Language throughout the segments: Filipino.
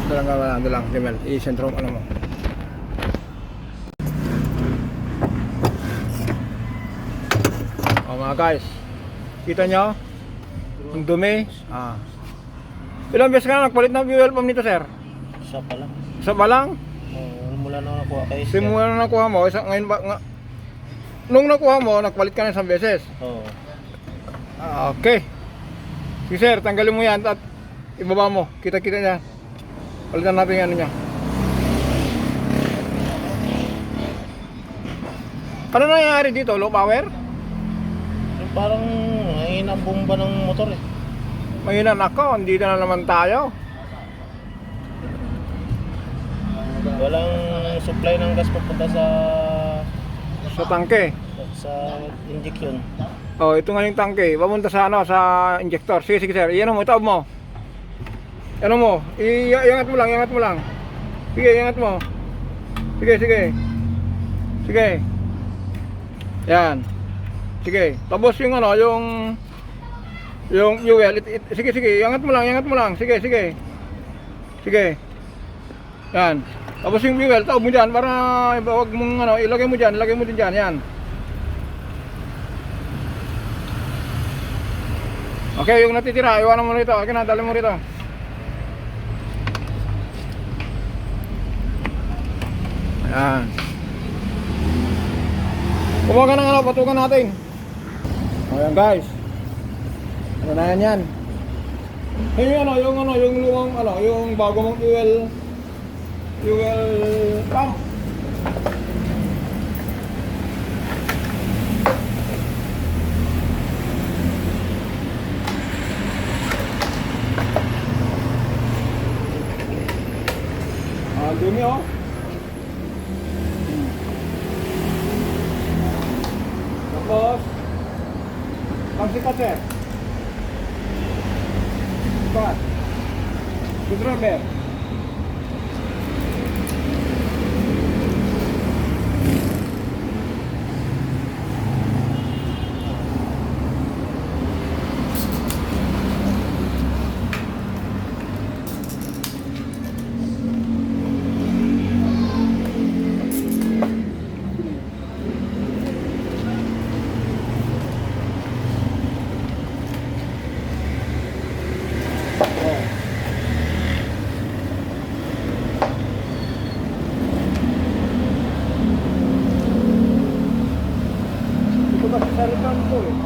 Dalang, Jamel. I-sentro ano mo. Mga guys, kita nyo? Yung dumi. Ilang beses ka na nagpalit ng fuel pump nito, sir? Isa pa lang. Isa pa lang? Mula na nakuha kayo. Simula na nakuha mo, ngayon ba, nung nakuha mo, nagpalit ka na isang beses? Oo. Okay. Sige sir, tanggalin mo yan at ibaba mo. Kita-kita niya. Palitan natin yung ano niya. Ano nangyayari dito? Low power? Yung parang ayun ang bomba ng motor eh. Mahinan ako, hindi na naman tayo. Walang supply ng gas papunta Sa tangke. sa injection. Oh, ito nga yung tangke. Papunta sa ano, sa injector. Sige, sige sir. Iyan mo, itaob mo. Ano mo? Iangat mo lang, iangat mo lang. Sige, iangat mo. Sige, sige. Sige. Yan. Sige. Tapos yung ano, yung fuel. Sige, sige. Iangat mo lang, iangat mo lang. Sige, sige. Sige. Yan. Tapos yung fuel, taob mo dyan para wag mong ano, ilagay mo dyan, ilagay mo din dyan. Yan. Okay, yung natitira, iwanan mo rito. Okay na, dali mo rito. Ayan. Kumuha ka ng ano, patukan natin. Ayan guys. Ano na yan. Hey, yung lumang ano, yung bago mong fuel pump. Dumi oh. Tapos pagsikat sir. Sikat. Screwdriver. Sa return ko eh.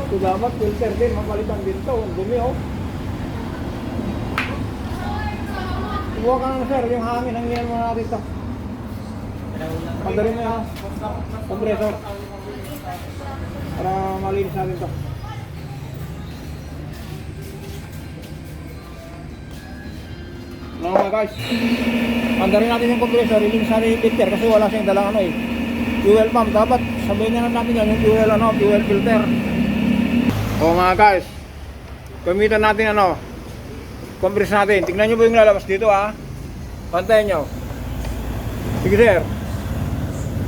Ito dapat filter din, mapalitan din ito. Ang dumi oh. Kuha ka na sir, yung hangin, hanginan mo natin ito. Pagdarin mo yung compressor. Para malinis natin ito. Ano mga guys, mandarin natin yung compressor, ilinis natin yung filter kasi wala siyang dalang ano eh, fuel pump. Dapat sabihin na natin yan yung fuel ano, fuel filter. O mga guys, gamitan natin ano, compress natin. Tignan nyo po yung lalabas dito ha. Pantayin nyo. Sige sir.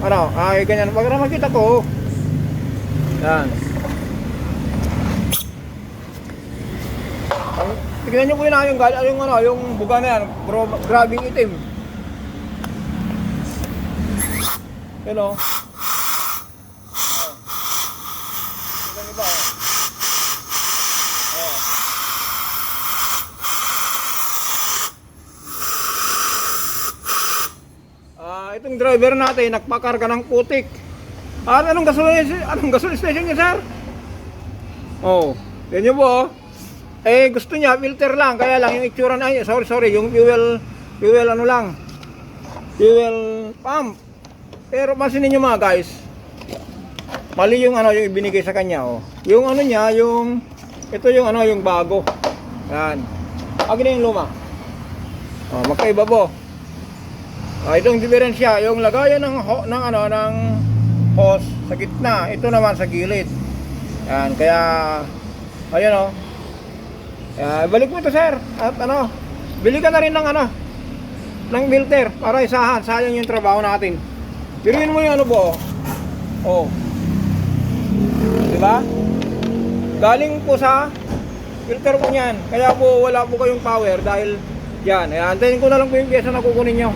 Ano, ay ganyan, pag makita ko. Yan. Tignan nyo po yun yung buga na yan, grabing itim. Yan o. Tignan nyo ba o. Itong driver natin, nagpakarga ng putik. Anong gasoline station niya, sir? Oh, yan nyo po. Eh, gusto niya, filter lang. Kaya lang, yung itsura na, sorry, yung fuel ano lang. Fuel pump. Pero pansinin nyo mga guys. Mali yung ano, yung ibinigay sa kanya, oh. Yung ano niya, ito yung ano, yung bago. Yan. Pag na yung luma. Oh, magkaiba po. Itong diferensya, yung lagayan ng hose sa gitna, ito naman sa gilid. Yan, kaya ayun oh. Balik mo ito sir. At ano, bili ka na rin ng ano, ng filter para isahan. Sayang yung trabaho natin. Piruin mo yung ano po. Oh. Diba? Galing po sa filter po niyan. Kaya po wala po kayong power dahil yan. Antayin ko na lang po yung pyesa na kukunin nyo.